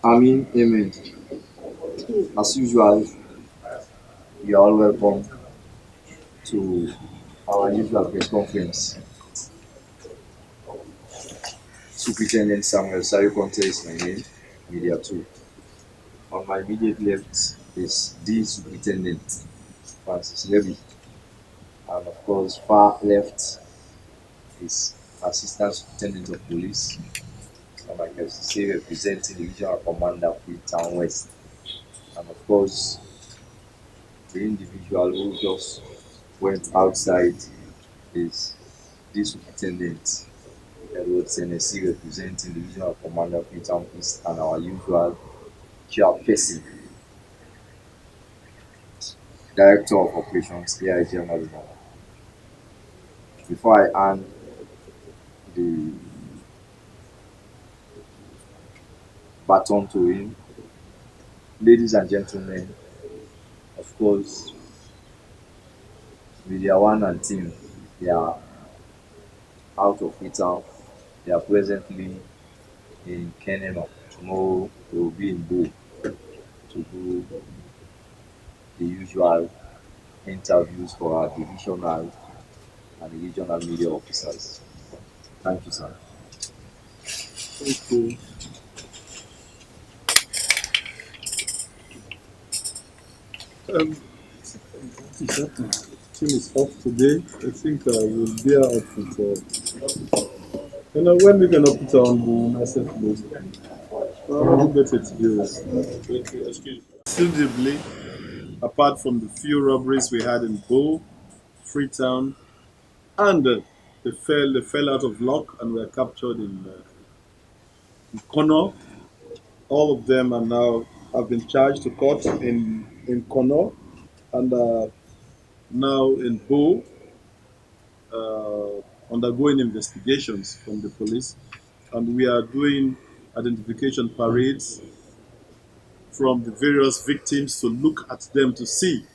Amen. Amen. As usual, you are all welcome to our usual press conference. Superintendent Samuel Sayo is my name, Media 2. On my immediate left is the Superintendent Francis Levy, and of course, far left is Assistant Superintendent of Police, and I can say representing the Regional Commander Freetown West. And of course, the individual who just went outside is the Superintendent Edward Tennessee representing the Regional Commander Freetown East and our usual chairperson, Director of Operations, AIG Maluma. Before I hand the baton to him, ladies and gentlemen, of course, Media One and team, they are out of Freetown. They are presently in Kenema. Tomorrow they will be in Bo to do the usual interviews for our divisional and regional media officers. Thank you, sir. Thank you. Um, team is off today. I think we'll be out when we're gonna put on the message list. Who better to do this? Considerably, apart from the few robberies we had in Bo, Freetown, and they fell out of luck and were captured in Connaught. All of them are now have been charged to court in Connaught and now in Bo, undergoing investigations from the police. And we are doing identification parades from the various victims to look at them to see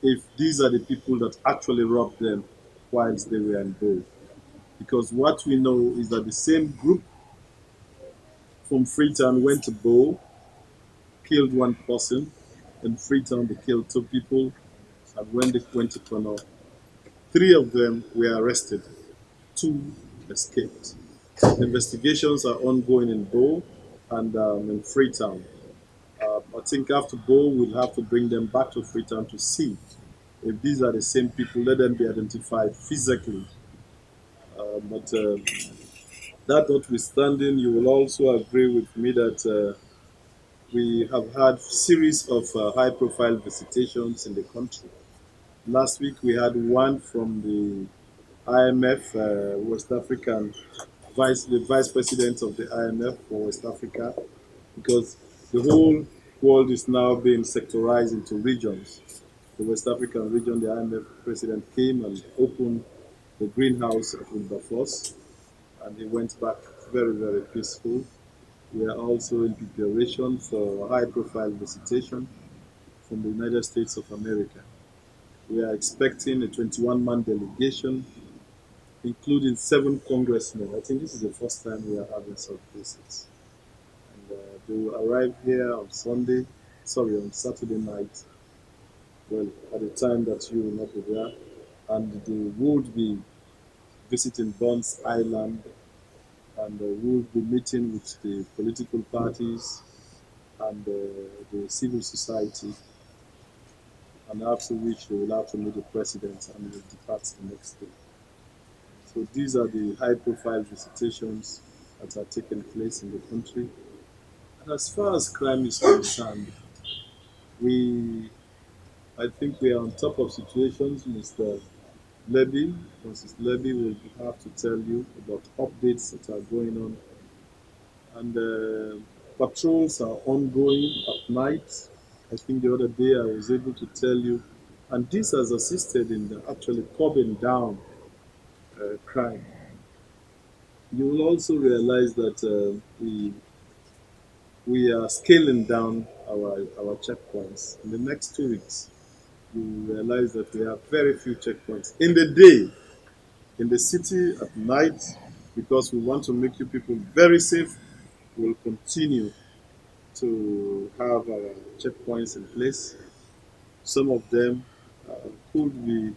if these are the people that actually robbed them whilst they were in Bo. Because what we know is that the same group from Freetown went to Bo, killed one person. In Freetown, they killed two people. And when they went to Connaught, three of them were arrested, two escaped. Investigations are ongoing in Bo and in Freetown. I think after Bo, we'll have to bring them back to Freetown to see if these are the same people. Let them be identified physically. But that notwithstanding, you will also agree with me that we have had series of high-profile visitations in the country. Last week we had one from the IMF, West African the vice president of the IMF for West Africa, because the whole world is now being sectorized into regions. The West African region, the IMF president came and opened the greenhouse at Wilberforce, and he went back very, very peaceful. We are also in preparation for a high-profile visitation from the United States of America. We are expecting a 21-man delegation, including 7 congressmen. I think this is the first time we are having such visits. And they will arrive here on on Saturday night, well, at the time that you will not be there. And they would be visiting Bonds Island and would be meeting with the political parties and the civil society. And after which they will have to meet the president and will depart the next day. So these are the high profile visitations that are taking place in the country. And as far as crime is concerned, we I think we are on top of situations. Mr. Levy, Francis Levy will have to tell you about updates that are going on. And patrols are ongoing at night. I think the other day I was able to tell you, and this has assisted in actually curbing down crime. You will also realize that we are scaling down our checkpoints. In the next 2 weeks, you will realize that we have very few checkpoints. In the day, in the city at night, because we want to make you people very safe, we'll continue to have checkpoints in place. Some of them could be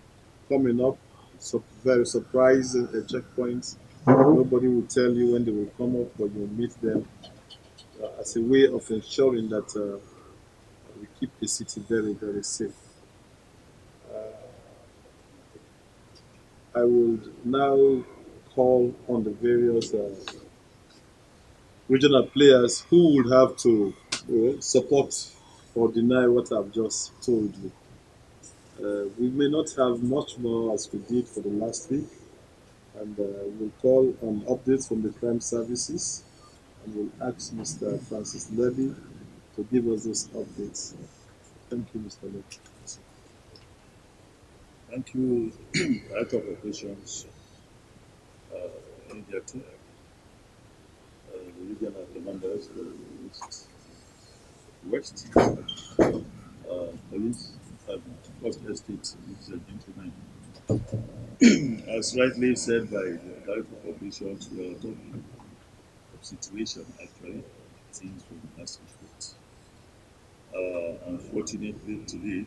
coming up, very surprising checkpoints. Nobody will tell you when they will come up, but you'll meet them as a way of ensuring that we keep the city very, very safe. I would now call on the various regional players who would have to support or deny what I've just told you. We may not have much more as we did for the last week, and we'll call on updates from the crime services, and we'll ask Mr. Francis Levy to give us those updates. Thank you, Mr. Levy. Thank you, Director of Operations, India 2, the regional commanders, the East, West, police, and first estate, ladies and gentlemen. As rightly said by the Director of Operations, we are talking of situation actually, things from last week. Unfortunately, today,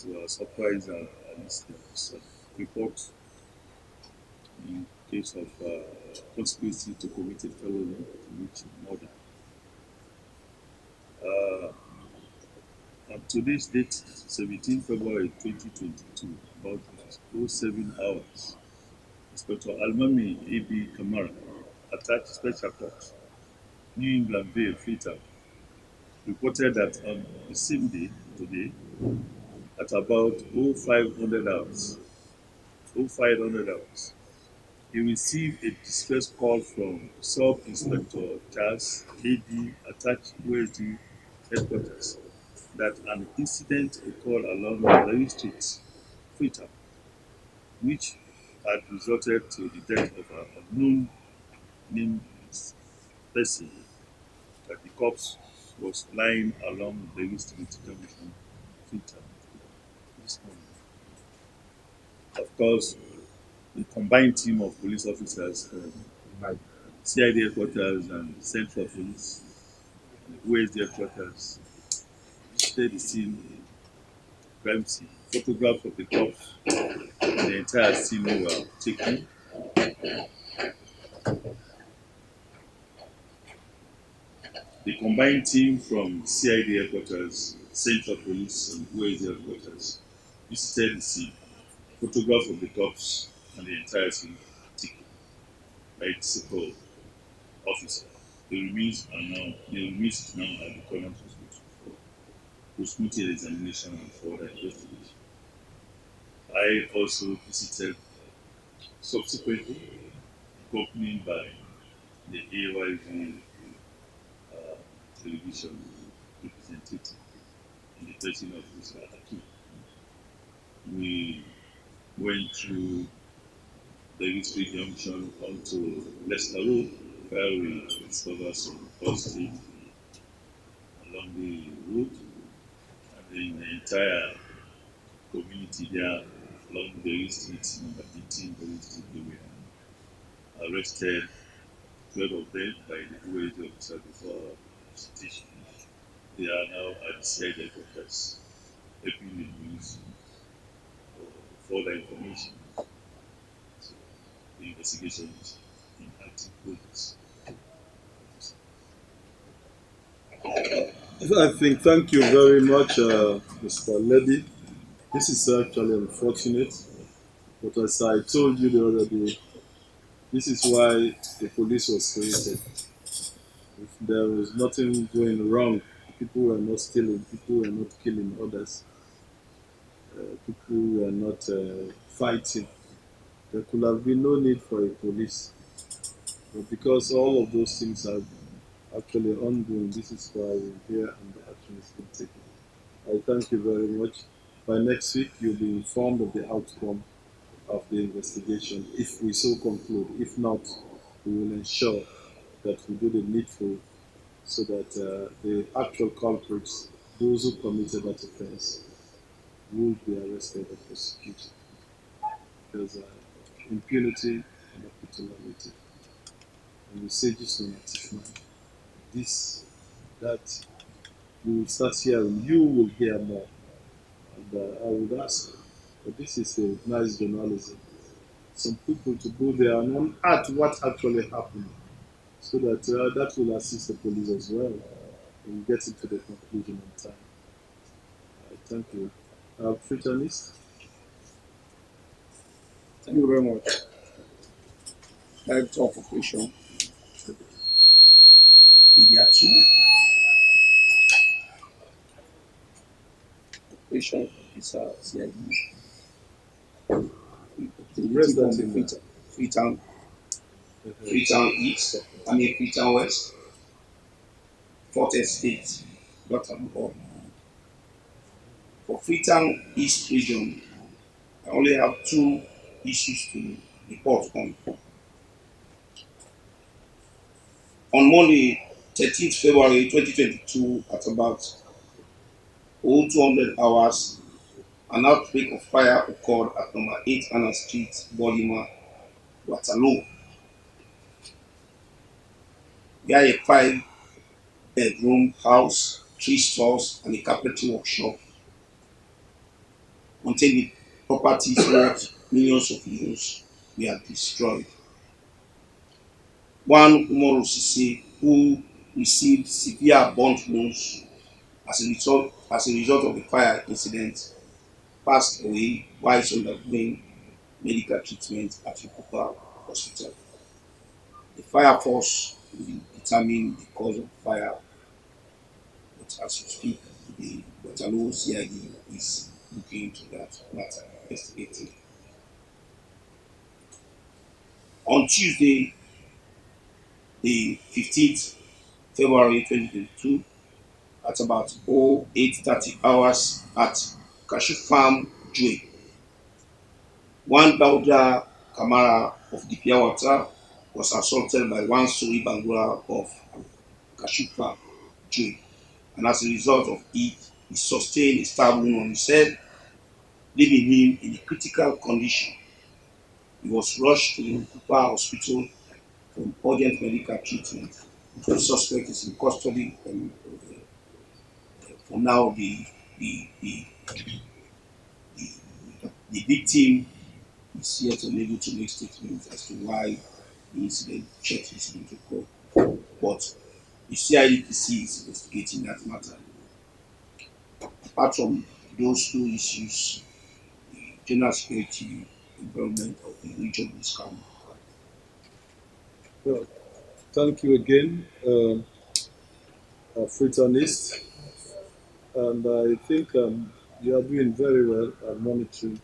to our surprise, at least there was a report in case of conspiracy to commit a felony to which murder. Uh, on today's date, 17 February 2022, about 07 hours, Inspector Almami A.B. Kamara, attached Special Court, New England Vale, Freetown, reported that on the same day, today, at about 0500 hours, 0500 hours, he received a distress call from Sub-Inspector Charles A.D. attached OSD headquarters that an incident occurred along Larry Street, Freetown, which had resulted to the death of an unknown named person, that the corpse was lying along Larry Street junction, Freetown, this morning. Of course, the combined team of police officers from CID headquarters and Central Police and OSD headquarters visited the scene, crime scene. Photographs of the corpse and the entire scene were taken. The combined team from CID headquarters, Central Police, and OSD headquarters visited the scene. Photographs of the corpse and the entire scene taken by the so-called officer. The remains is now at the current hospital for post-mortem examination and further investigation. I also visited subsequently, accompanied by the AYV uh, television representative in the person of Mr. Aki. We went through the Street Junction onto Leicester Road, where we discovered some positive along the road, and then the entire community there along the Street, number 18, the Street, they were arrested, 12 of them by the OAD officer before station. They are now at the CID headquarters, helping the police for further information. So the investigation is in active progress. I think, thank you very much, Mr. Levy. This is actually unfortunate, but as I told you the other day, this is why the police was created. If there was nothing going wrong, people were not stealing, people were not killing others, people were not fighting, there could have been no need for a police. But because all of those things are actually ongoing, this is why we're here and the action is being taken. I thank you very much. By next week, you'll be informed of the outcome of the investigation if we so conclude. If not, we will ensure that we do the needful so that the actual culprits, those who committed that offense, will be arrested and prosecuted. Because impunity cannot be tolerated. And we say this on a man. This that you will start hearing. You will hear more. And I would ask, but this is a nice journalism. Some people to go there and unearth what actually happened, so that that will assist the police as well in getting to the conclusion on time. Thank you. Futurist, Thank you very much. Director of Operation, Media 2. Operation is CID. press Operating that from the in Freetown, there. Freetown East, Freetown West, Fourth Estate, Gotham Hall. For Freetown East region, I only have two issues to report on. On Monday, 13th February 2022, at about 0200 hours, an outbreak of fire occurred at number 8 Anna Street, Bolima, Waterloo, where a five-bedroom house, three stores, and a carpentry workshop containing properties worth millions of euros were destroyed. One Umaru Sise, who received severe burnt wounds as a result of the fire incident, passed away while undergoing medical treatment at Yokopa Hospital. The fire force will determine the cause of fire, but as you speak, the Waterloo CID is looking into that matter, investigating. On Tuesday, the 15th February 2022, at about 0830 hours at Cashew Farm, Jue, one Dauda Kamara of the Pure Water was assaulted by one Suri Bangura of Cashew Farm, Jue, and as a result of it, he sustained a stab wound on his head, leaving him in a critical condition. He was rushed to the Kupa Hospital for urgent medical treatment. The suspect is in custody, and for now, the victim is yet unable to make statements as to why the incident, church incident occurred. But the CIDPC is investigating that matter. Apart from those two issues, the general security environment of the region is calm. Well, thank you again, Futurist, and I think you are doing very well at monitoring.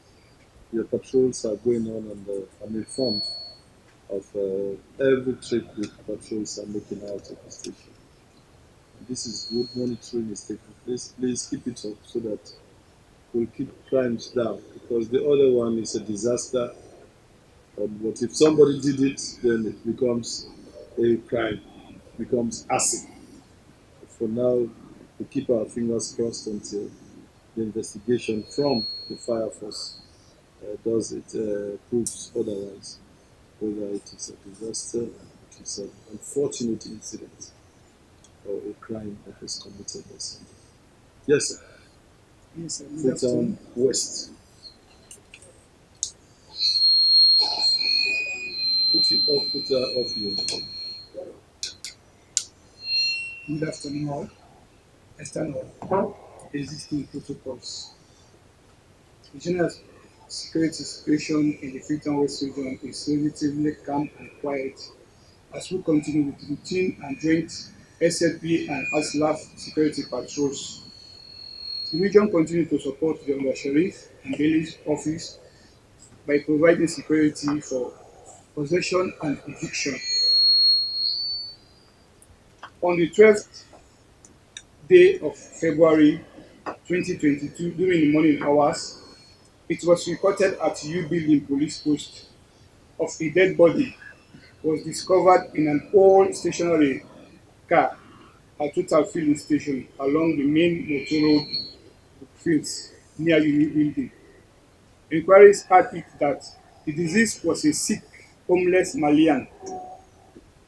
Your patrols are going on, and I'm informed of every trip the patrols are making out of the station. This is good monitoring is taking place. Please keep it up so that we'll keep crimes down, because the other one is a disaster. But if somebody did it, then it becomes a crime, becomes acid. For now, we keep our fingers crossed until the investigation from the fire force does it, proves otherwise, whether it is a disaster, it is an unfortunate incident, or a crime that was committed by somebody. Yes, sir. Yes, sir. Good Freetown afternoon. West. Put off your. Good afternoon, all. I stand on existing protocols. The general security situation in the Freetown West region is relatively calm and quiet as we continue with routine and joint SLP and ASLAF security patrols. The region continues to support the Under Sheriff and Bailiff's office by providing security for possession and eviction. On the 12th day of February 2022, during the morning hours, it was reported at U Building Police Post of a dead body was discovered in an old stationary car at Total Filling Station along the main motor road fields near U Building. Inquiries had it that the deceased was a sick, homeless Malian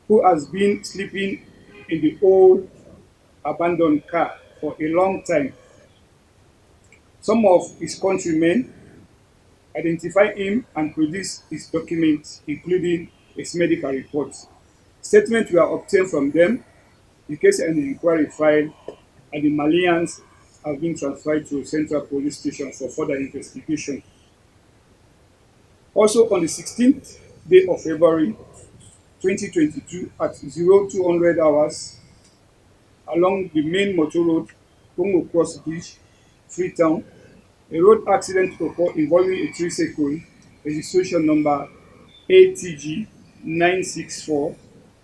who has been sleeping in the old abandoned car for a long time. Some of his countrymen identified him and produced his documents, including his medical reports. Statements were obtained from them, the case and the inquiry filed, and the Malians have been transferred to Central Police Station for further investigation. Also, on the 16th day of February 2022 at 0200 hours along the main motor road, Congo Cross Bridge, Freetown, a road accident occurred involving a tricycle registration number ATG 964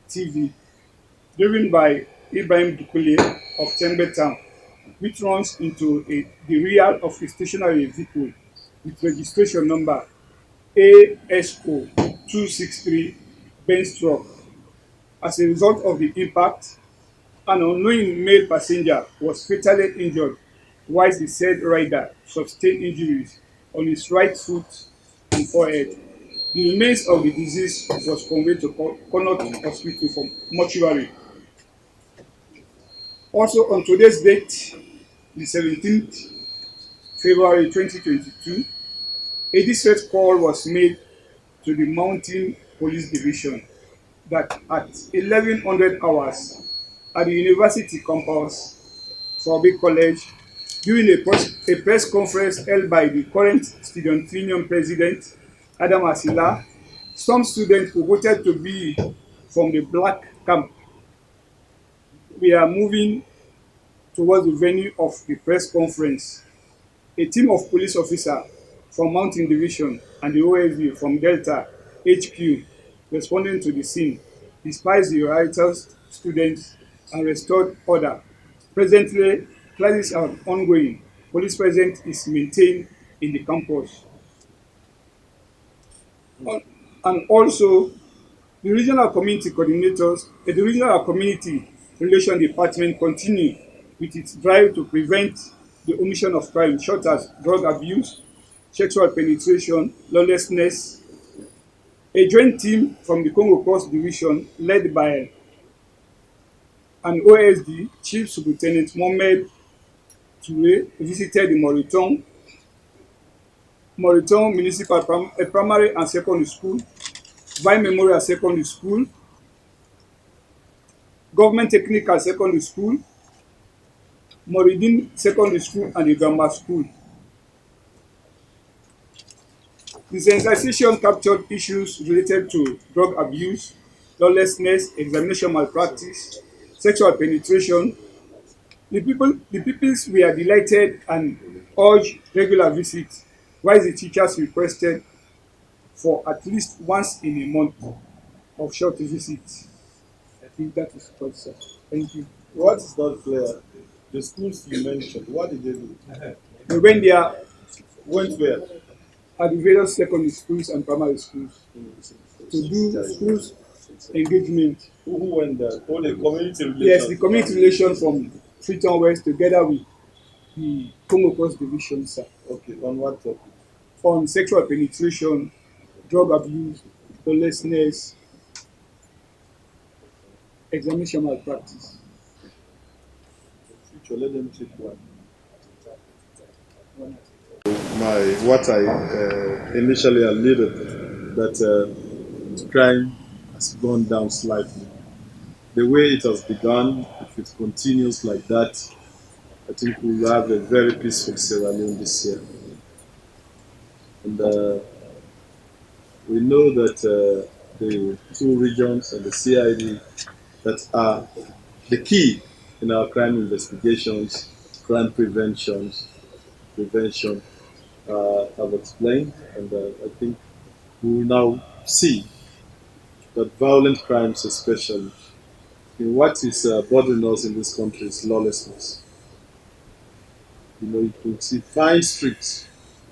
TV driven by Ibrahim Dukule of Tembe Town, which runs into the rear of a stationary vehicle with registration number ASO 263 Benz truck. As a result of the impact, an unknown male passenger was fatally injured, whilst the said rider sustained injuries on his right foot and forehead. The remains of the deceased was conveyed to Connaught Hospital for mortuary. Also on today's date, the 17th February 2022, a distress call was made to the Mountain Police Division that at 1100 hours at the university campus for Big College, during a press conference held by the current student union president, Adam Asila, some students who voted to be from the black camp were moving towards the venue of the press conference. A team of police officers from Mountain Division and the OSD from Delta HQ responded to the scene, dispersed the riotous students, and restored order. Presently, classes are ongoing. Police presence is maintained in the campus. And also, the regional community coordinators, the regional community relation department continue with its drive to prevent the omission of crime such as drug abuse, sexual penetration, lawlessness. A joint team from the Congo Cross Division led by an OSD Chief Superintendent Mohamed Toure visited the Moriton Municipal Primary and Secondary School, Vine Memorial Secondary School, Government Technical Secondary School, Moridin Secondary School and the Grammar School. The sensitization captured issues related to drug abuse, lawlessness, examination malpractice, sexual penetration. The pupils were delighted and urged regular visits, while the teachers requested for at least once in a month of short visits. I think that is all, sir. Thank you. What is not clear? The schools you mentioned, what did they do? We went there Went where? at the various secondary schools and primary schools to do schools engagement. Who went there? Oh, the community relations. Yes, the community relation from Freetown West together with the Congo Cross Division, sir, Okay, on what topic? on sexual penetration, drug abuse, lawlessness, examination malpractice. Future, let them take one. What I initially alluded that crime has gone down slightly. The way it has begun, if it continues like that, I think we will have a very peaceful Sierra Leone this year. And we know that the two regions and the CID that are the key in our crime investigations, crime prevention, have explained, and I think we will now see that violent crimes, especially, what is bothering us in this country is lawlessness. You could see fine streets.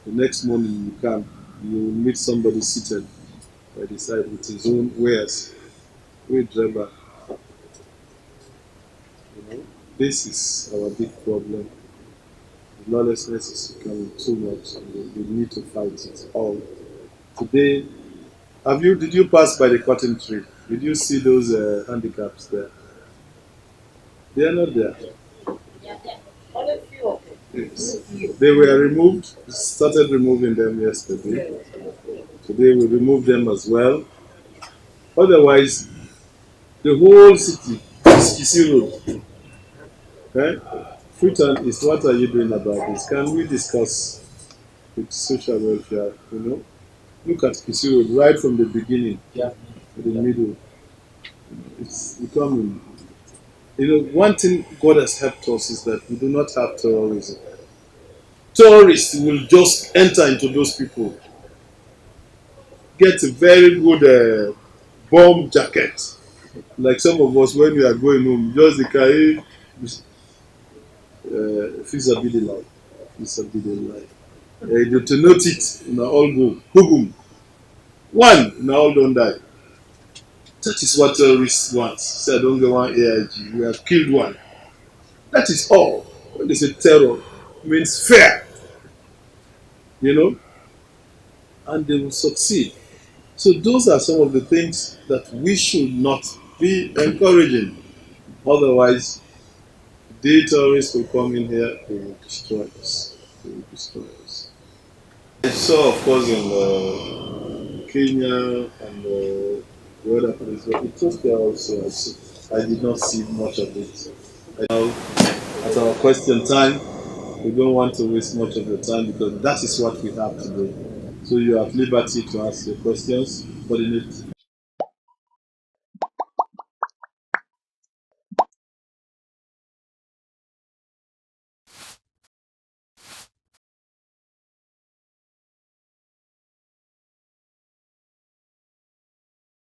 The next morning you will meet somebody seated by the side with his own wares. Wait, driver. This is our big problem. Lawlessness is becoming too much, and we need to fight it all. Today, did you pass by the cotton tree? Did you see those handicaps there? They are not there. Yes. They were removed. We started removing them yesterday. Today we remove them as well. Otherwise, the whole city is Kisi Road. Okay? Freetown is, what are you doing about this? Can we discuss with social welfare? Look at Kisi Road right from the beginning to the middle. It's becoming. One thing God has helped us is that we do not have terrorism. Tourists will just enter into those people, get a very good bomb jacket. Like some of us, when we are going home, just the carry feasibility, feasibility. You to note it, all go, boom, one, all don't die. That is what terrorists want. Say, I don't get one AIG, we have killed one. That is all. When they say terror, it means fair, and they will succeed. So those are some of the things that we should not be encouraging. Otherwise, the terrorists will come in here, they will destroy us. They will destroy us. I saw, of course, in Kenya and the other place, but Ethiopia also. I did not see much of it. Now, at our question time, we don't want to waste much of the time because that is what we have today. So you have liberty to ask your questions, but in it,